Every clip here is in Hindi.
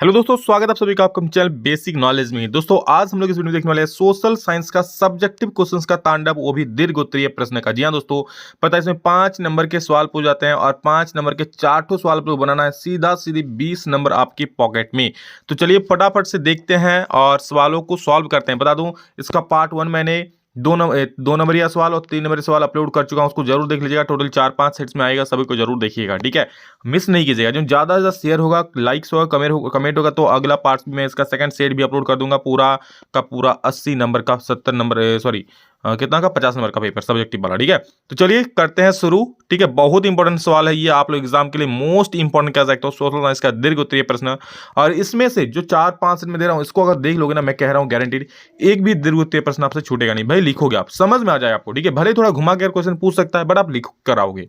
हेलो दोस्तों, स्वागत है आप सभी का आपका चैनल बेसिक नॉलेज में। दोस्तों आज हम लोग इस वीडियो में देखने वाले हैं सोशल साइंस का सब्जेक्टिव क्वेश्चंस का तांडव, वो भी दीर्घ उत्तरीय प्रश्न का। जी हाँ दोस्तों, पता है इसमें 5 नंबर के सवाल पूछ जाते हैं और 5 नंबर के 4 सवाल आपको बनाना है, सीधा सीधी 20 नंबर आपकी पॉकेट में। तो चलिए फटाफट से देखते हैं और सवालों को सॉल्व करते हैं। बता दूं, इसका पार्ट 1 मैंने दो नंबरिया सवाल और 3 नंबरिया सवाल अपलोड कर चुका हूं, उसको जरूर देख लीजिएगा। टोटल 4-5 सेट्स में आएगा, सभी को जरूर देखिएगा, ठीक है। मिस नहीं कीजिएगा। जो ज़्यादा से ज़्यादा शेयर होगा, लाइक्स होगा, कमेंट होगा, तो अगला पार्ट में इसका सेकंड सेट भी अपलोड कर दूंगा। पूरा का पूरा 80 नंबर का 70 नंबर सॉरी कितना का 50 नंबर का पेपर सब्जेक्टिव वाला, ठीक है। तो चलिए करते हैं शुरू, ठीक है। बहुत इंपॉर्टेंट सवाल है ये, आप लोग एग्जाम के लिए मोस्ट इंपॉर्टेंट कह सकते हो, सोशल साइंस का दीर्घ उत्तरीय प्रश्न। और इसमें से जो 4-5 सेट में दे रहा हूँ, इसको अगर देख लोगे ना, मैं कह रहा हूँ गारंटीड एक भी दीर्घ उत्तरीय प्रश्न आपसे छूटेगा नहीं भाई। लिखोगे आप, समझ में आ जाएगा आपको, ठीक है। भले थोड़ा घुमा कर क्वेश्चन पूछ सकता है, बट आप लिख कर आओगे,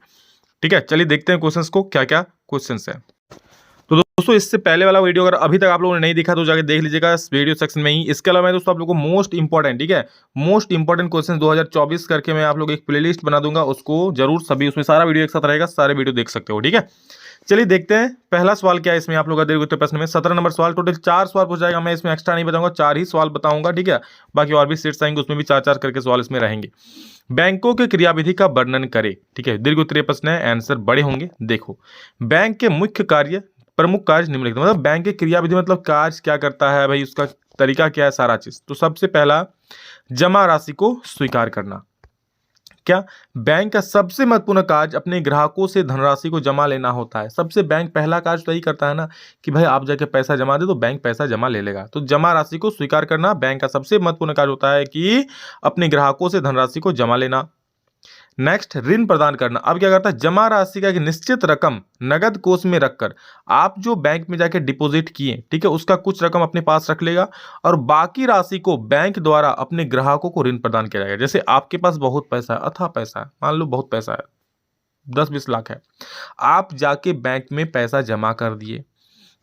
ठीक है। चलिए देखते हैं क्वेश्चंस को, क्या क्या क्वेश्चंस है। तो दोस्तों इससे पहले वाला वीडियो अगर अभी तक आप लोगों ने नहीं देखा तो जाके देख लीजिएगा इस वीडियो सेक्शन में ही। इसके अलावा मैं दोस्तों आप लोगों को मोस्ट इंपॉर्टेंट, ठीक है, मोस्ट इंपॉर्टेंट क्वेश्चन 2024 करके मैं आप लोग एक प्लेलिस्ट बना दूंगा, उसको जरूर सभी, उसमें सारा वीडियो एक साथ रहेगा, सारे वीडियो देख सकते हो, ठीक है। चलिए देखते हैं पहला सवाल क्या है इसमें आप लोग का दीर्घ उत्तरीय प्रश्न में। 17 नंबर सवाल, टोटल 4 सवाल पूछ जाएगा। मैं इसमें एक्स्ट्रा नहीं बताऊंगा, 4 ही सवाल बताऊंगा, ठीक है। बाकी और भी सेट्स आएंगे, उसमें भी 4-4 करके सवाल इसमें रहेंगे। बैंकों के क्रियाविधि का वर्णन करे, ठीक है। दीर्घ उत्तरीय प्रश्न है, आंसर बड़े होंगे। देखो, बैंक के मुख्य कार्य, प्रमुख कार्य निम्नलिखित, मतलब बैंक के क्रियाविधि मतलब कार्य क्या करता है भाई, उसका तरीका क्या है, सारा चीज। तो सबसे पहला, जमा राशि को स्वीकार करना। क्या बैंक का सबसे महत्वपूर्ण कार्य अपने ग्राहकों से धनराशि को जमा लेना होता है। सबसे बैंक पहला कार्य तो यही करता है ना, कि भाई आप जाके पैसा जमा दे तो बैंक पैसा जमा ले लेगा। तो जमा राशि को स्वीकार करना बैंक का सबसे महत्वपूर्ण कार्य होता है, कि अपने ग्राहकों से धनराशि को जमा लेना। नेक्स्ट, ऋण प्रदान करना। अब क्या करता है, जमा राशि का एक निश्चित रकम नगद कोष में रखकर, आप जो बैंक में जाके डिपॉजिट किए, ठीक है, उसका कुछ रकम अपने पास रख लेगा और बाकी राशि को बैंक द्वारा अपने ग्राहकों को ऋण प्रदान किया जाएगा। जैसे आपके पास बहुत पैसा है, अथाह पैसा है, मान लो बहुत पैसा है, 10-20 लाख है, आप जाके बैंक में पैसा जमा कर दिए।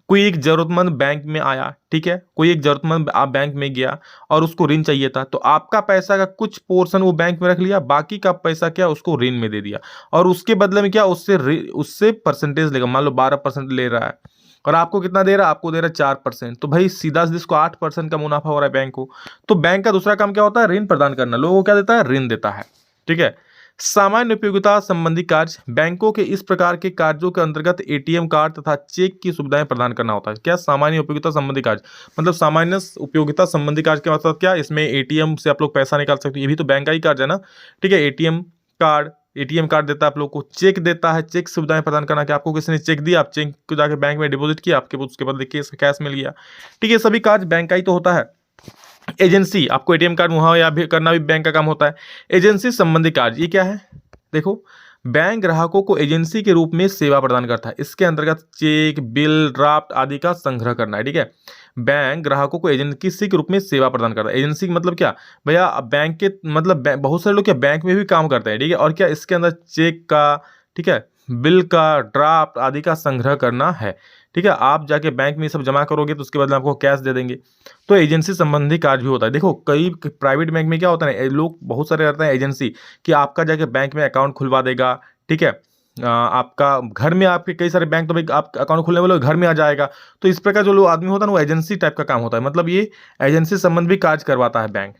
कोई एक जरूरतमंद बैंक में आया, ठीक है, कोई एक जरूरतमंद आप बैंक में गया और उसको ऋण चाहिए था, तो आपका पैसा का कुछ पोर्शन वो बैंक में रख लिया, बाकी का पैसा क्या उसको ऋण में दे दिया, और उसके बदले में क्या उससे परसेंटेज लेगा। मान लो 12% ले रहा है और आपको कितना दे रहा है, आपको दे रहा है 4%, तो भाई सीधा सीधा इसको 8% का मुनाफा हो रहा है बैंक को। तो बैंक का दूसरा काम क्या होता है, ऋण प्रदान करना। लोगों को क्या देता है, ऋण देता है, ठीक है। सामान्य उपयोगिता संबंधी कार्य, बैंकों के इस प्रकार के कार्यों के अंतर्गत एटीएम कार्ड तथा चेक की सुविधाएं प्रदान करना होता है। क्या सामान्य उपयोगिता संबंधी कार्य, मतलब सामान्य उपयोगिता संबंधी कार्य के मतलब क्या, इसमें एटीएम से आप लोग पैसा निकाल सकते हो, ये भी तो बैंक का ही कार्य है ना, ठीक है। एटीएम कार्ड देता है आप लोग को, चेक देता है, चेक सुविधाएं प्रदान करना, कि आपको किसी ने चेक दिया, आप चेक को जाके बैंक में डिपॉजिट किया, आपके उसके बाद देखिए कैश मिल गया, ठीक है। सभी कार्य बैंक का ही तो होता है। एजेंसी, आपको एटीएम कार्ड मुहैया या भी करना भी बैंक का काम होता है। एजेंसी संबंधी कार्य, ये क्या है, देखो, बैंक ग्राहकों को एजेंसी के रूप में सेवा प्रदान करता है। इसके अंतर्गत चेक, बिल, ड्राफ्ट आदि का संग्रह करना है, ठीक है। बैंक ग्राहकों को एजेंसी के रूप में सेवा प्रदान करता है। एजेंसी मतलब क्या भैया, बैंक के मतलब बहुत सारे लोग क्या बैंक में भी काम करते हैं, ठीक है। और क्या इसके अंदर चेक का, ठीक है, बिल का, ड्राफ्ट आदि का संग्रह करना है, ठीक है। आप जाके बैंक में सब जमा करोगे तो उसके बदले आपको कैश दे देंगे। तो एजेंसी संबंधी कार्य भी होता है। देखो, कई प्राइवेट बैंक में क्या होता है, लोग बहुत सारे रहते हैं एजेंसी, कि आपका जाके बैंक में अकाउंट खुलवा देगा, ठीक है। आपका घर में, आपके कई सारे बैंक तो भाई आप अकाउंट खुलने वाले घर में आ जाएगा। तो इस प्रकार जो लोग आदमी होता है ना, वो एजेंसी टाइप का काम होता है, मतलब ये एजेंसी संबंधी कार्य करवाता है बैंक,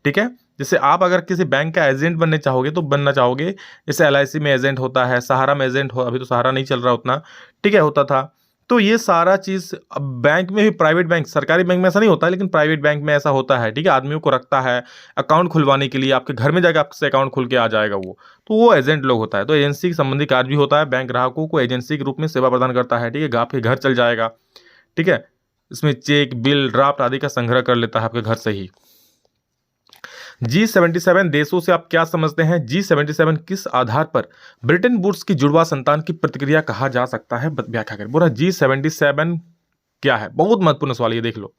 ठीक है। जैसे आप अगर किसी बैंक का एजेंट बनने चाहोगे तो बनना चाहोगे, जैसे एलआईसी में एजेंट होता है, सहारा में एजेंट हो, अभी तो सहारा नहीं चल रहा उतना, ठीक है, होता था। तो ये सारा चीज अब बैंक में भी, प्राइवेट बैंक, सरकारी बैंक में ऐसा नहीं होता है, लेकिन प्राइवेट बैंक में ऐसा होता है, ठीक है। आदमियों को रखता है अकाउंट खुलवाने के लिए, आपके घर में जाकर आपसे अकाउंट खुल के आ जाएगा वो, तो वो एजेंट लोग होता है। तो एजेंसी संबंधी कार्य भी होता है, बैंक ग्राहकों को एजेंसी के रूप में सेवा प्रदान करता है, ठीक है। आपके घर चल जाएगा, ठीक है। इसमें चेक, बिल, ड्राफ्ट आदि का संग्रह कर लेता है आपके घर से ही। G77 देशों से आप क्या समझते हैं। G77 किस आधार पर ब्रिटेन वुड्स की जुड़वा संतान की प्रतिक्रिया कहा जा सकता है, व्याख्या करें। बोला G77 क्या है, बहुत महत्वपूर्ण सवाल ये, देख लो।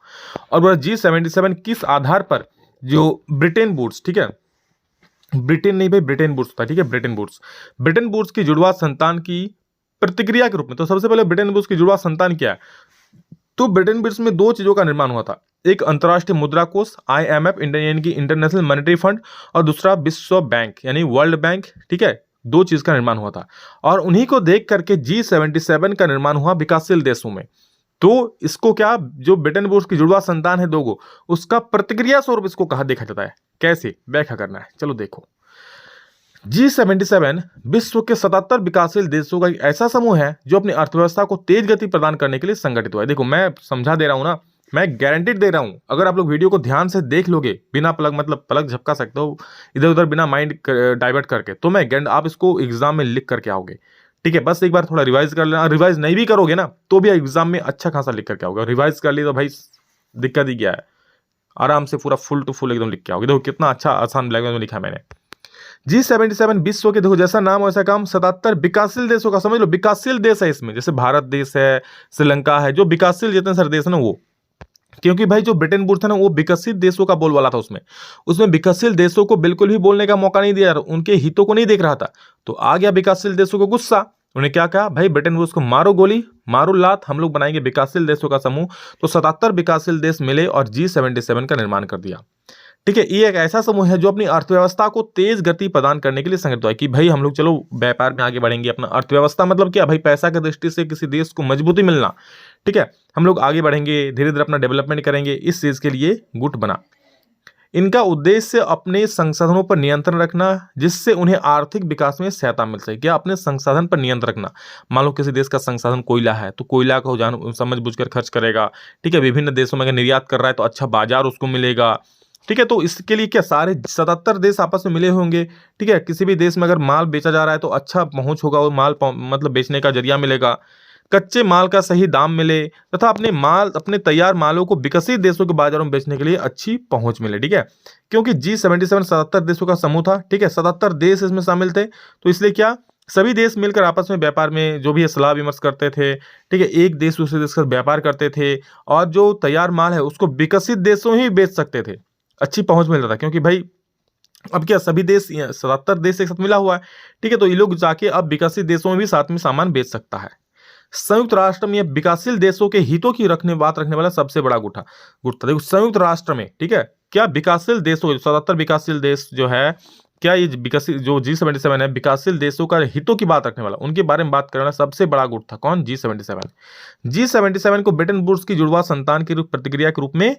और बोला G77 किस आधार पर जो ब्रिटेन वुड्स, ठीक है, ब्रिटेन नहीं भाई, ब्रिटेन वुड्स था, ठीक है, ब्रिटेन वुड्स की जुड़वा संतान की प्रतिक्रिया के रूप में। तो सबसे पहले ब्रिटेन वुड्स की जुड़वा संतान क्या है, तो ब्रिटेन वुड्स में 2 चीजों का निर्माण हुआ था। एक अंतर्राष्ट्रीय मुद्रा कोष IMF, इंडियन की इंटरनेशनल मॉनेटरी फंड, और दूसरा विश्व बैंक यानी वर्ल्ड बैंक, ठीक है। 2 चीज का निर्माण हुआ था और उन्हीं को देख करके G77 का निर्माण हुआ विकासशील देशों में। तो इसको क्या, जो ब्रिटेन वुड्स की जुड़वा संतान है दोगो, उसका प्रतिक्रिया स्वरूप इसको कहा देखा जाता है। कैसे व्याख्या करना है, चलो देखो। G77 विश्व के 77 विकासशील देशों का एक ऐसा समूह है जो अपनी अर्थव्यवस्था को तेज गति प्रदान करने के लिए संगठित हुआ है। देखो मैं समझा दे रहा हूं ना, मैं गारंटीड दे रहा हूं, अगर आप लोग वीडियो को ध्यान से देख लोगे, बिना पलक मतलब पलक झपका सकते हो इधर उधर, बिना माइंड डाइवर्ट करके, तो मैं आप इसको एग्जाम में लिख करके आओगे। ठीक है, बस एक बार थोड़ा रिवाइज कर लेना, रिवाइज नहीं भी करोगे ना तो भी एग्जाम में अच्छा खासा लिख करके आओगे। रिवाइज कर लिया तो भाई दिक्कत ही क्या है, आराम से पूरा फुल टू फुल एकदम लिख के आओगे। देखो कितना अच्छा आसान ब्लैक में लिखा है मैंने। G77 विश्व के, देखो जैसा नाम वैसा काम, 77 विकासशील देशों का, समझ लो विकासशील देश है इसमें, जैसे भारत देश है, श्रीलंका है, जो विकासशील जितने सारे देश है ना वो, क्योंकि भाई जो ब्रिटेन वुड्स था ना वो विकसित देशों का बोलबाला था, उसमें उसमें विकासशील देशों को बिल्कुल भी बोलने का मौका नहीं दिया, उनके हितों को नहीं देख रहा था। तो आ गया विकासशील देशों को गुस्सा, उन्हें क्या कहा, भाई ब्रिटेन वुड्स को मारो गोली, मारो लात, हम लोग बनाएंगे विकासशील देशों का समूह। तो 77 विकासशील देश मिले और G77 का निर्माण कर दिया। ठीक है, ये एक ऐसा समूह है जो अपनी अर्थव्यवस्था को तेज गति प्रदान करने के लिए संगठित हुआ है कि भाई हम लोग चलो व्यापार में आगे बढ़ेंगे। अपना अर्थव्यवस्था मतलब क्या भाई, पैसा की दृष्टि से किसी देश को मजबूती मिलना। ठीक है, हम लोग आगे बढ़ेंगे, धीरे धीरे अपना डेवलपमेंट करेंगे, इस चीज के लिए गुट बना। इनका उद्देश्य अपने संसाधनों पर नियंत्रण रखना, जिससे उन्हें आर्थिक विकास में सहायता मिल सके। क्या, अपने संसाधन पर नियंत्रण रखना। मान लो किसी देश का संसाधन कोयला है तो कोयला को जान समझ बूझकर खर्च करेगा। ठीक है, विभिन्न देशों में अगर निर्यात कर रहा है तो अच्छा बाजार उसको मिलेगा। ठीक है, तो इसके लिए क्या सारे 77 देश आपस में मिले होंगे। ठीक है, किसी भी देश में अगर माल बेचा जा रहा है तो अच्छा पहुंच होगा, वो माल मतलब बेचने का जरिया मिलेगा, कच्चे माल का सही दाम मिले, तथा अपने तैयार मालों को विकसित देशों के बाजारों में बेचने के लिए अच्छी पहुंच मिले। ठीक है, क्योंकि G77 77 देशों का समूह था। ठीक है, 77 देश इसमें शामिल थे, तो इसलिए क्या सभी देश मिलकर आपस में व्यापार में जो भी है सलाह विमर्श करते थे। ठीक है, एक देश दूसरे देश का व्यापार करते थे, और जो तैयार माल है उसको विकसित देशों ही बेच सकते थे, अच्छी पहुंच मिलता था। क्योंकि भाई अब क्या सभी देश 77 देश एक साथ मिला हुआ है। ठीक है, तो ये लोग जाके अब विकसित देशों में भी साथ में सामान बेच सकता है। संयुक्त राष्ट्र में विकासशील देशों के हितों की बात रखने वाला सबसे बड़ा गुट था। देखो संयुक्त राष्ट्र में, ठीक है, क्या विकासशील देशों 77 विकासशील देश जो है, क्या ये विकसित जो G77 है विकासशील देशों का हितों की बात रखने वाला, उनके बारे में बात करने वाला सबसे बड़ा गुट था। कौन? G77 को ब्रिटेन वुड्स की जुड़वा संतान की प्रतिक्रिया के रूप में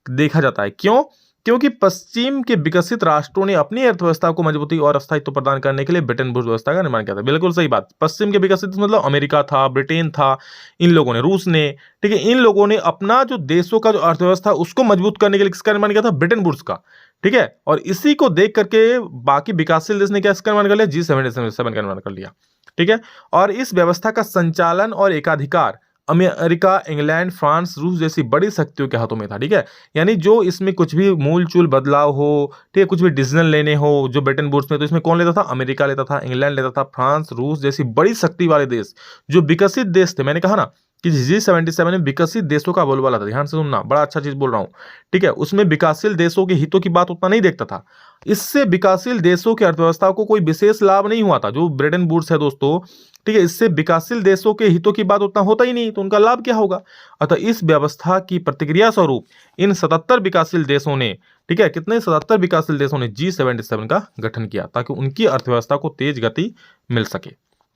देखा जाता है। क्यों? क्योंकि पश्चिम के विकसित राष्ट्रों ने अपनी अर्थव्यवस्था को मजबूती और स्थायित्व प्रदान करने के लिए ब्रिटेन वुड्स व्यवस्था का निर्माण किया था। बिल्कुल सही बात, पश्चिम के विकसित मतलब अमेरिका था, ब्रिटेन था, इन लोगों ने, रूस ने, ठीक है, इन लोगों ने अपना जो देशों का जो अर्थव्यवस्था उसको मजबूत करने के लिए किसका निर्माण किया था? ब्रिटेन वुड्स का। ठीक है, और इसी को देख करके बाकी विकासशील देश ने क्या इसका निर्माण कर लिया? G77 का निर्माण कर लिया। ठीक है, और इस व्यवस्था का संचालन और एकाधिकार अमेरिका, इंग्लैंड, फ्रांस, रूस जैसी बड़ी शक्तियों के हाथों में था। ठीक है, यानी जो इसमें कुछ भी मूल चूल बदलाव हो, ठीक है, कुछ भी डिसीजन लेने हो जो ब्रिटेन वुड्स में, तो इसमें कौन लेता था? अमेरिका लेता था, इंग्लैंड लेता था, फ्रांस, रूस जैसी बड़ी शक्ति वाले देश जो विकसित देश थे। मैंने कहा ना कि G77 में विकसित देशों का बोलबाला था। ध्यान से सुनना, बड़ा अच्छा चीज बोल रहा हूं। ठीक है, उसमें विकासशील देशों के हितों की बात उतना नहीं देखता था। इससे विकासशील देशों की अर्थव्यवस्था को कोई विशेष लाभ नहीं हुआ था। जो ब्रिटेन वुड्स है दोस्तों, ठीक है, इससे विकासशील देशों के हितों की बात उतना होता ही नहीं, तो उनका लाभ क्या होगा? अतः इस व्यवस्था की प्रतिक्रिया स्वरूप इन 77 विकासशील देशों ने, ठीक है, कितने 77 विकासशील देशों ने G77 का गठन किया ताकि उनकी अर्थव्यवस्था को तेज गति मिल सके।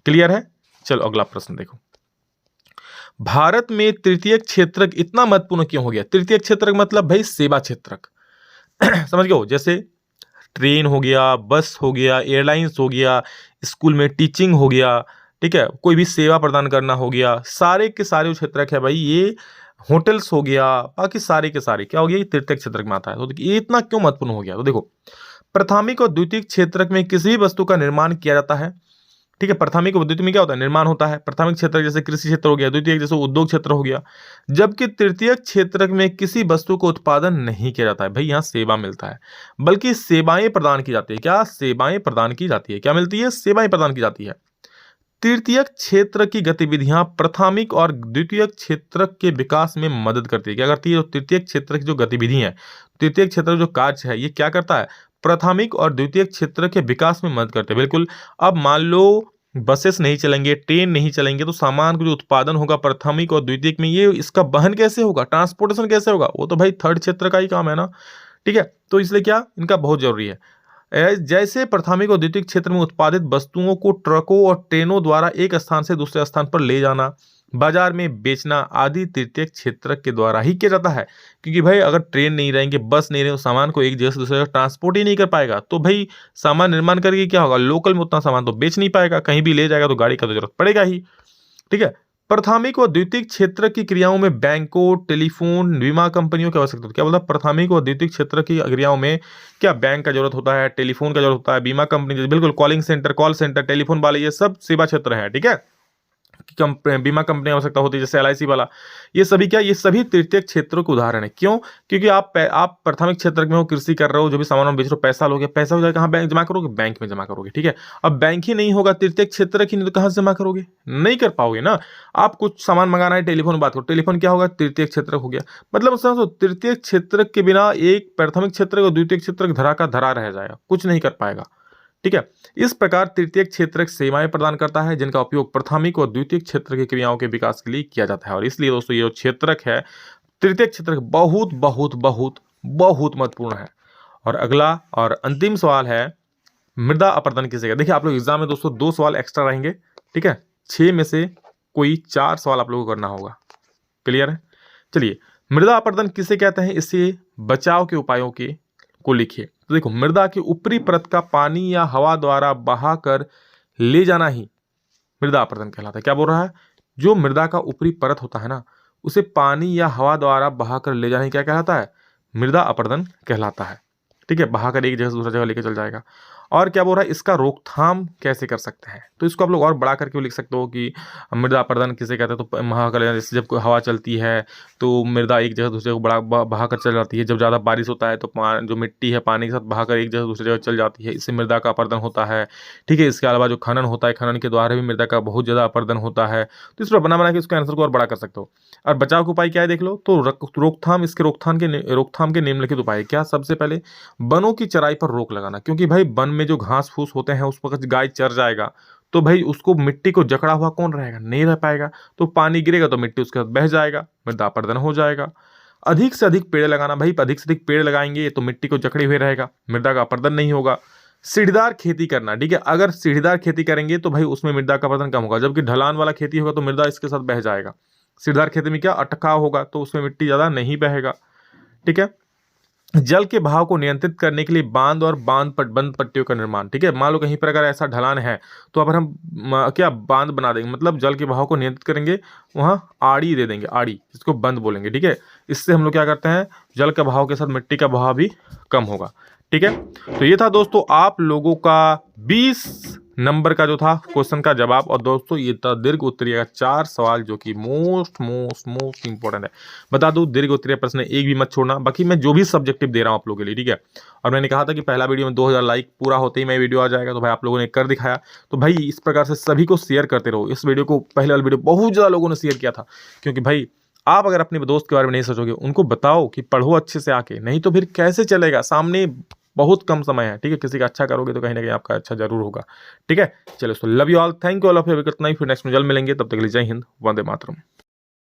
क्लियर है? चलो अगला प्रश्न देखो। भारत में तृतीय क्षेत्रक इतना महत्वपूर्ण क्यों हो गया? तृतीय क्षेत्रक मतलब भाई सेवा क्षेत्रक समझ गए हो? जैसे ट्रेन हो गया, बस हो गया, एयरलाइंस हो गया, स्कूल में टीचिंग हो गया, ठीक है, कोई भी सेवा प्रदान करना हो गया, सारे के सारे क्षेत्रक है भाई। ये होटल्स हो गया, बाकी सारे के सारे क्या हो गया? ये तृतीय क्षेत्रक में आता है। तो ये इतना क्यों महत्वपूर्ण हो गया? तो देखो, प्राथमिक और द्वितीय क्षेत्रक में किसी भी वस्तु का निर्माण किया जाता है। ठीक है, प्राथमिक और द्वितीय में क्या होता है? निर्माण होता है। प्राथमिक क्षेत्र जैसे कृषि क्षेत्र हो गया, द्वितीय जैसे उद्योग क्षेत्र हो गया। जबकि तृतीय क्षेत्र में किसी वस्तु को उत्पादन नहीं किया जाता है भाई, यहाँ सेवा मिलता है, बल्कि सेवाएं प्रदान की जाती है। क्या? सेवाएं प्रदान की जाती है। क्या मिलती है? सेवाएं प्रदान की जाती है। तृतीय क्षेत्र की गतिविधियां प्राथमिक और द्वितीय क्षेत्र के विकास में मदद करती है। क्या करती है? तृतीय क्षेत्र की जो गतिविधि है, तृतीय क्षेत्र जो कार्य है, ये क्या करता है? प्राथमिक और द्वितीय क्षेत्र के विकास में मदद करते हैं। बिल्कुल, अब मान लो बसेस नहीं चलेंगे, ट्रेन नहीं चलेंगे, तो सामान का जो उत्पादन होगा प्राथमिक और द्वितीय में, ये इसका वहन कैसे होगा? ट्रांसपोर्टेशन कैसे होगा? वो तो भाई थर्ड क्षेत्र का ही काम है ना। ठीक है, तो इसलिए क्या इनका बहुत जरूरी है। जैसे प्राथमिक और द्वितीय क्षेत्र में उत्पादित वस्तुओं को ट्रकों और ट्रेनों द्वारा एक स्थान से दूसरे स्थान पर ले जाना, बाजार में बेचना आदि तृतीय क्षेत्र के द्वारा ही किया जाता है। क्योंकि भाई अगर ट्रेन नहीं रहेंगे, बस नहीं रहे, सामान को एक जगह से दूसरी जगह ट्रांसपोर्ट ही नहीं कर पाएगा, तो भाई सामान निर्माण करके क्या होगा, लोकल में उतना सामान तो बेच नहीं पाएगा, कहीं भी ले जाएगा तो गाड़ी का तो जरूरत पड़ेगा ही। ठीक है। प्राथमिक व द्वितीयक क्षेत्र की क्रियाओं में बैंकों, टेलीफोन, बीमा कंपनियों की आवश्यकता होती है। क्या मतलब प्राथमिक व द्वितीयक क्षेत्र की क्रियाओं में क्या बैंक का जरूरत होता है, टेलीफोन का जरूरत होता है, बीमा कंपनी, बिल्कुल calling centre, call centre, telephone वाले, ये सब सेवा क्षेत्र है। ठीक है। बीमा कंपनी की आवश्यकता होती है, जैसे LIC वाला, ये सभी क्या, ये सभी तृतीयक क्षेत्रों के उदाहरण है। क्यों? क्योंकि आप प्राथमिक क्षेत्र में हो, कृषि कर रहे हो, जो भी सामान बेच रहे हो, पैसा लोगे, पैसा हो जाए कहाँ बैंक जमा करोगे, बैंक में जमा करोगे। ठीक है। अब बैंक ही नहीं होगा तृतीयक क्षेत्र की, नहीं तो कहाँ से जमा करोगे, नहीं कर पाओगे ना। आप कुछ सामान मंगाना है, टेलीफोन बात करो, टेलीफोन क्या होगा, तृतीयक क्षेत्र हो गया। मतलब समझो, तृतीयक क्षेत्र के बिना एक प्राथमिक क्षेत्र और द्वितीयक क्षेत्र धरा का धरा रह जाएगा, कुछ नहीं कर पाएगा। ठीक है। इस प्रकार तृतीयक क्षेत्र सेवाएं प्रदान करता है, जिनका उपयोग प्राथमिक और द्वितीयक क्षेत्र की क्रियाओं के विकास के लिए किया जाता है। और इसलिए दोस्तों ये जो क्षेत्रक है, तृतीयक क्षेत्र बहुत बहुत बहुत बहुत महत्वपूर्ण है। और अगला और अंतिम सवाल है, मृदा अपरदन किसे कहते हैं। देखिए आप लोग एग्जाम में दोस्तों 2 सवाल एक्स्ट्रा रहेंगे। ठीक है। 6 में से कोई 4 सवाल आप लोगों को करना होगा। क्लियर है? चलिए, मृदा अपरदन किसे कहते हैं, इससे बचाव के उपायों के को लिखिए। तो देखो, मृदा की ऊपरी परत का पानी या हवा द्वारा बहाकर ले जाना ही मृदा अपरदन कहलाता है। क्या बोल रहा है? जो मृदा का ऊपरी परत होता है ना, उसे पानी या हवा द्वारा बहाकर ले जाना ही क्या कहलाता है, मृदा अपरदन कहलाता है। ठीक है। बहाकर एक जगह से दूसरी जगह लेकर चल जाएगा। और क्या बोल रहा है, इसका रोकथाम कैसे कर सकते हैं, तो इसको आप लोग और बड़ा करके लिख सकते हो कि मृदा अपरदन किसे कहते हैं। तो महाकल, जैसे जब कोई हवा चलती है तो मृदा एक जगह दूसरी जगह बहाकर चल जाती है। जब ज़्यादा बारिश होता है तो जो मिट्टी है पानी के साथ बहाकर एक जगह दूसरी जगह चल जाती है, इससे मृदा का अपरदन होता है। ठीक है। इसके अलावा जो खनन होता है, खनन के द्वारा भी मृदा का बहुत ज़्यादा अपरदन होता है। तो इस पर बना के उसके आंसर को और बड़ा कर सकते हो। और बचाव के उपाय क्या है देख लो, तो रोकथाम, इसके रोकथाम के निम्नलिखित उपाय क्या। सबसे पहले वनों की चराई पर रोक लगाना, क्योंकि भाई वन में जो घास फूस होते हैं उस पर गाय चर जाएगा तो भाई उसको मिट्टी को जकड़ा हुआ कौन रहेगा, नहीं रह पाएगा। तो पानी गिरेगा तो मिट्टी उसके साथ बह जाएगा, मृदा अपरदन हो जाएगा। अधिक से अधिक पेड़ लगाना, भाई अधिक से अधिक पेड़ लगाएंगे तो मिट्टी को जकड़े हुए रहेगा, मृदा का अपरदन नहीं होगा। सीढ़ीदार खेती करना। ठीक है। अगर सीढ़ीदार खेती करेंगे तो भाई उसमें मृदा का अपरदन कम होगा, जबकि ढलान वाला खेती होगा तो मृदा इसके साथ बह जाएगा। सीढ़ीदार खेती में क्या, अटकाव होगा तो उसमें मिट्टी ज्यादा नहीं बहेगा। ठीक है। जल के बहाव को नियंत्रित करने के लिए बांध और बंद पट्टियों का निर्माण। ठीक है। मान लो कहीं पर अगर ऐसा ढलान है तो अगर हम क्या बांध बना देंगे, मतलब जल के बहाव को नियंत्रित करेंगे, वहाँ आड़ी दे देंगे, आड़ी जिसको बंद बोलेंगे। ठीक है। इससे हम लोग क्या करते हैं, जल का बहाव के साथ मिट्टी का बहाव भी कम होगा। ठीक है। तो ये था दोस्तों आप लोगों का 20 नंबर का जो था क्वेश्चन का जवाब। और दोस्तों ये था दीर्घ उत्तरीय का 4 सवाल, जो कि मोस्ट इंपॉर्टेंट है। बता दूं, दीर्घ उत्तरीय प्रश्न एक भी मत छोड़ना। बाकी मैं जो भी सब्जेक्टिव दे रहा हूं आप लोगों के लिए, ठीक है। और मैंने कहा था कि पहला वीडियो में 2000 लाइक पूरा होते ही मैं वीडियो आ जाएगा, तो भाई आप लोगों ने कर दिखाया। तो भाई इस प्रकार से सभी को शेयर करते रहो। इस वीडियो को, पहले वाला वीडियो बहुत ज़्यादा लोगों ने शेयर किया था, क्योंकि भाई आप अगर अपने दोस्त के बारे में नहीं सोचोगे, उनको बताओ कि पढ़ो अच्छे से आके, नहीं तो फिर कैसे चलेगा, सामने बहुत कम समय है। ठीक है। किसी का अच्छा करोगे तो कहीं ना कहीं आपका अच्छा जरूर होगा। ठीक है। चलो, love you all, thank you all of you. इतना ही, फिर नेक्स्ट में जल्द मिलेंगे, तब तक के लिए जय हिंद, वंदे मातरम।